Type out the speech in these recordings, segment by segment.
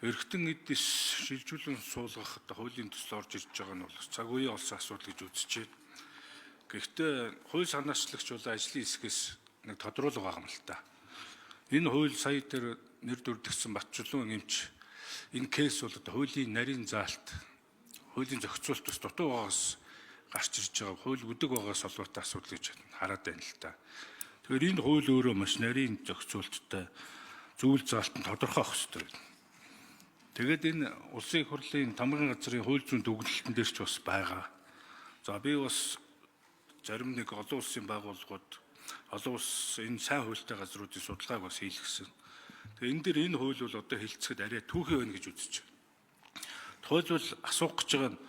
эргэтэн эдис шилжүүлэн суулгах хуулийн төсөл орж ирж байгаа нь бол цаг үеийн олсон асуудал гэж үзэж байна. Гэхдээ хууль санаачлагч бол ажлын хэсгээс нэг тодруулга байгаа юм л та. Энэ хууль сая дээр нэр дүрдгсэн Батчулуун эмч энэ кейс бол хуулийн нарийн заалт, хуулийн зохицуулт ус дутуу байгаас гарч ирж байгаа хууль үдэг байгаас холбоотой асуудал гэж хараад байна л та. Тэгэхээр энэ хууль өөрөө маш нарийн зохицуулттай зүйл заалт нь тодорхой ах ёстой. Тэгээд энэ улсын их хурлын тамгын газрын хууль зүйн дүгнэлтэн дээр ч бас байгаа. За би бас зарим нэг олон улсын байгууллагууд олон улс энэ сайн хуультай газруудын судалгааг бас хийлгэсэн. Тэгээ энэ дээр энэ хууль бол одоо хэлцэхэд арай түүхий байна гэж үзэж байна. Тухайлбал асуух гэж байгаа нь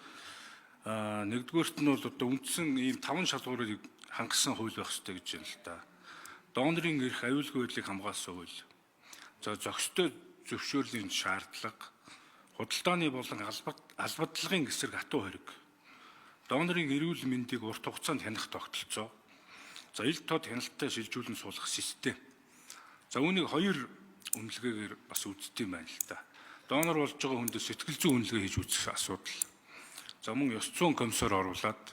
нэгдүгээрт нь бол одоо үндсэн ийм 5 шалгуурыг хангасан хууль байх ёстой гэж байна л да. Донорын эрх аюулгүй байдлыг хамгаалсан хууль. За зохистой зөвшөөрлийн шаардлага, худалдааны болон албадлагын эсрэг хатуу хориг, донорын эрүүл мэндийг урт хугацаанд хянах тогтолцоо, за ил тод хяналттай шилжүүлэн суулгах систем. За үүнийг хоёр үнэлгээгээр бас үздэг юм байна л да. Донор болж байгаа хүнээс сэтгэл зүйн үнэлгээ хийж үзэх асуудал. За мөн ёс зүйн комиссар оруулаад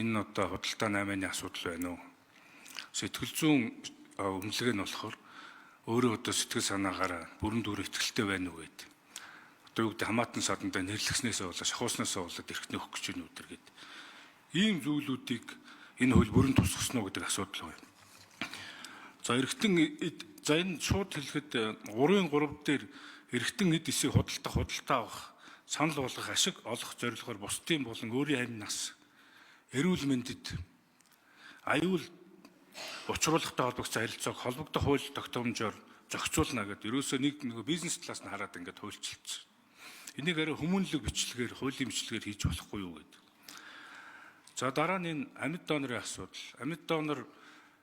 энэ одоо худалдаа 8-ны асуудал байна уу? Сэтгэл зүйн үнэлгээ нь болохоор өөрөө одоо сэтгэл санаагаараа бүрэн дүр ихтгэлтэй байна уу гэдэг. Одоо юу гэдэг хамаатан садандаа нэрлэгснээсээ болоод шахууснасаа болоод эрх нөхөх гэж байна үдэр гэдэг. Ийм зүйлүүдийг энэ хууль бүрэн тусгасан уу гэдэг асуудал байна. За энэ шууд хэлэхэд 3-3 дээр эргэтэн эд эсийг худалдаа авах, санал болгох, ашиг олох зорилгоор бусдын болон өөрийн амь нас, эрүүл мэндэд аюул учруулахтай холбогдсон харилцааг холбогдох хууль тогтоомжоор зохицуулна гэдэг. Ерөөсөө нэг бизнес талаас нь хараад ингээд хуульчилсан. Энийг арай хүмүүнлэг бичлэгээр, хуулийн бичлэгээр хийж болохгүй юу гэдэг. За дараа нь энэ амьд донорын асуудал. Амьд донор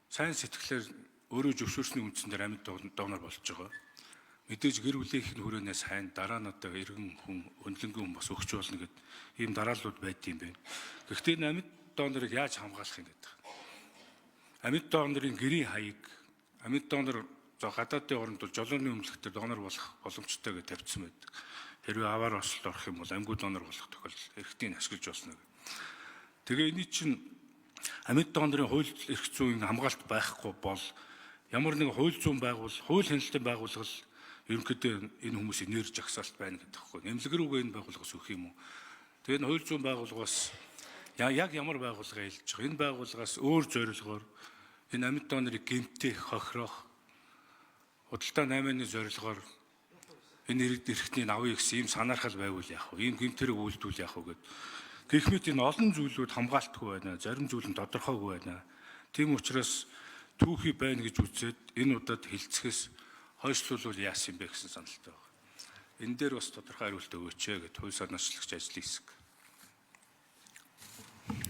сайн сэтгэлээр өөрөө зөвшөөрсний үндсээр амьд донор болж байгаа. Мэдээж гэр бүлийнх нь хүрээнээс хайн дараа нь одоо иргэн хүн, өнлөнгийн хүн бас өгч болно гэдэг ийм дарааллууд байдсан юм байна. Гэхдээ энэ амьд донорыг яаж хамгаалах юм гэдэг. Амьд донорын гэрийн хаяг, амьд донор гадаадын оронд бол жолооны өмнөлтөөр донор болох боломжтой гэж тавьсан байдаг. Хэрвээ аваар ослолт орох юм бол амьгүй донор болох тохиолдол эрхтийг ашиглаж болно гэдэг. Тэгээ энэ чинь амьд донорын хууль эрх зүйн хамгаалалт байхгүй бол ямар нэгэн хууль зүйн байгууллага, хууль хяналтын байгууллага ерөнхийдөө энэ хүмүүсийн нэр жагсаалт байна гэдэг хэвгүй. Нэмлэг рүүгээ энэ байгууллагаас өгөх юм уу? Тэгээ энэ хууль зүйн байгууллагаас яг ямар байгууллага хэлж байгаа? Энэ байгууллагаас өөр зорилгоор энэ амьд донорыг гэмтэх, хохирох, худалдаа 8-ны зорилгоор энэ эрхтний авъя гэсэн ийм санаархал байвал яах вэ? Ийм гэмтэрэг үйлдвэл яах вэ гэдэг. Гэх мэт энэ олон зүйлүүд хамгаалтгүй байна. Зарим зүйл нь тодорхойгүй байна. Тийм учраас түүхий байна гэж үзээд энэ удаад хилцэхээс хойшлуулвал яасан юм бэ гэсэн саналтай байна. Энэ дээр бас тодорхой хариулт өгөөч гэж хууль санаачлагч ажлын хэсэг.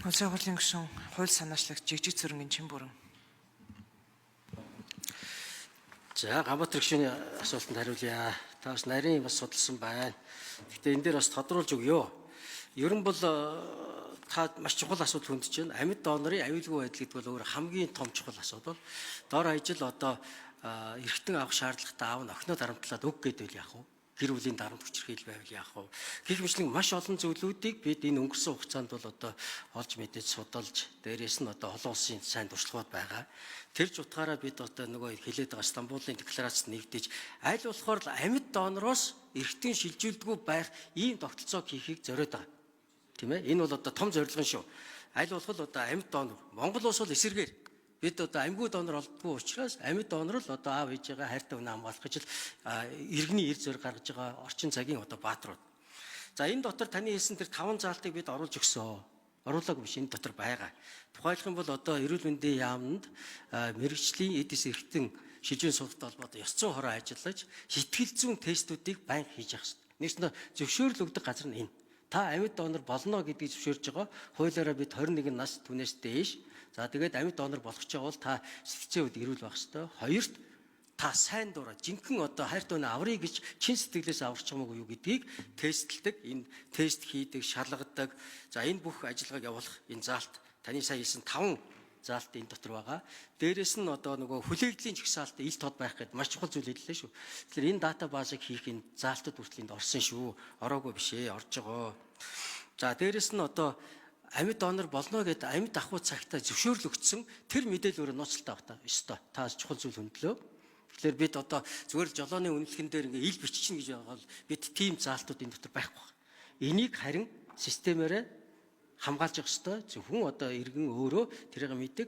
Улсын хурлын гишүүн хууль санаачлагч Жигжиг Цэрэнгийн Чимбүрэн. За Ганбаатар гишүүний асуултанд хариулъя. Та бас нарийн бас судалсан байна. Гэхдээ энэ дээр бас тодруулж өгье. Ер нь бол та маш чухал асуудал хүндэж байна. Амьд донорын аюулгүй байдал гэдэг бол өөр хамгийн том чухал асуудал. Дор хаяж л одоо эргэтэн авах шаардлагатай аав нь охиноо дарамтлаад өг гэдэг яах вэ? Гэр бүлийн дарамт хүчирхийл байвал яах вэ? Гэх мэтлэн маш олон зүйлүүдийг бид энэ өнгөрсөн хугацаанд бол одоо олж мэдэж судалж, дээрээс нь одоо олон улсын сайн туршлагууд байгаа. Тэр ч утгаараа бид одоо нөгөө хэлээд байгаа Стамбулын декларацид нэгдэж аль болохоор л амьд донороос эргэтэн шилжүүлдэггүй байх ийм тогтолцоог хийхийг зориод байгаа. Тийм ээ? Энэ бол одоо том зорилго нь шүү. Аль болох одоо амьд донор Монгол улс бол эсэргээр бид одоо амьгүй донор олддгүй учраас амьд донор л одоо аав ээж байгаа хайртай хүн хамгаалах гэж л иргэний эр зөр гаргаж байгаа орчин цагийн одоо бааtruуд. За энэ дотор таны хэлсэн тэр 5 заалтыг бид оруулж өгсөн. Оруулаагүй биш, энэ дотор байгаа. Тухайлх юм бол одоо эрүүл мэндийн яамд мэрэгжлийн эдис эрхтэн шижийн суулгад холбоотой ёс зүйн хороо ажиллаж сэтгэл зүйн тестүүдийг байнга хийж явах хэрэгтэй. Нэгсэндээ зөвшөөрөл өгдөг газар нь энэ. Та амьд донор болно гэдгийг зөвшөөрж байгаа. Хуулиараа бид 21 нас түнээс дээш. За тэгээд амьд донор болох ч бол та сэтгцийн үед ирүүл байх ёстой. Хоёрт та сайн дураа жинхэнэ одоо хайртай хүн аврыг гэж чин сэтгэлээс аварч хамаагүй юу гэдгийг тестэлдэг. Энэ тест хийдэг, шалгадаг. За энэ бүх ажиллагааг явуулах энэ заалт таны сая хэлсэн 5 заалт энэ дотор байгаа. Дээрээс нь одоо нөгөө хүлээлтлийн жагсаалт ил тод байх гэдэг маш чухал зүйл хэллээ шүү. Тэгэхээр энэ дата базыг хийх энэ заалтад хүртэл энд орсон шүү. Ороогүй биш ээ, орж байгаа. За дээрээс нь одоо амьд донор болно гэдэг амьд ахуй цагтаа зөвшөөрөл өгсөн тэр мэдээлэл өөрөө нууцтай байна. Ёстой. Та чухал зүйл хөндлөө. Тэгэхээр бид одоо зүгээр жолооны үнэлгээн дээр ингээ ил биччихнэ гэж байгаа бол бид тийм заалтууд энэ дотор байхгүй. Энийг харин системээрээ хамгаалж явах ёстой. Зөвхөн одоо иргэн өөрөө тэрийг мэддэг.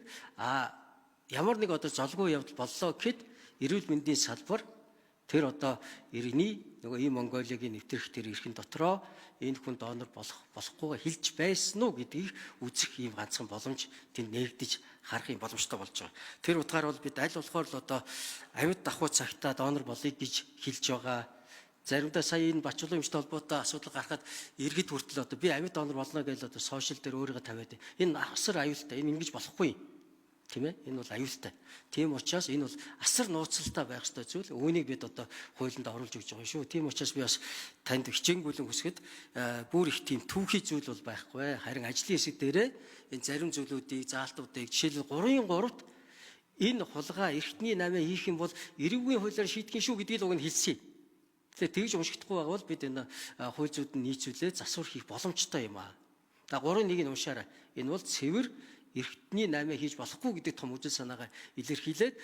Ямар нэг одоо золгүй явдал боллоо гэхэд эрүүл мэндийн салбар тэр одоо иргэний нөгөө ийм Монголигийн нэвтрэх тэр эрхэн дотроо энэ хүн донор болохгүйгээ хэлж байсан уу гэдгийг үзэх ийм ганцхан боломж тэнд нээгдэж харах юм боломжтой болж байгаа. Тэр утгаар бол бид аль болохоор л одоо амьд ахуй цагтаа донор болъё гэж хэлж байгаа. Заримдаа сая энэ Бачуулан эмчтэй холбоотой асуудал гарахад иргэд хүртэл одоо би амьд донор болно гэж одоо сошиал дээр өөрийгөө тавиад энэ асар аюултай, энэ ингэж болохгүй. Тийм ээ? Энэ бол аюултай. Тийм учраас энэ бол асар нууцлалтай байх ёстой зүйл. Үүнийг бид одоо хуулинд оруулж өгч байгаа шүү. Тийм учраас би бас танд хичээнгүйлэн хүсгэд бүр их тийм түүхий зүйл бол байхгүй. Харин ажлын хэсэг дээрээ энэ зарим зүйлүүдийг, заалтуудыг жишээлбэл 3-3-т энэ хулгай эрхтний намаа хийх юм бол эрүүгийн хуулиар шийдэх шүү гэдгийг л уг нь хэлсэн. Тэгэхээр тэгж уншигдахгүй байгаа бол бид энэ хууль зүйд нь нийцүүлээд засвар хийх боломжтой юм аа. За 3-1-ийг уншаарай. Энэ бол цэвэр эрхтний намаа хийж болохгүй гэдэг том үзэл санаагаа илэрхийлээд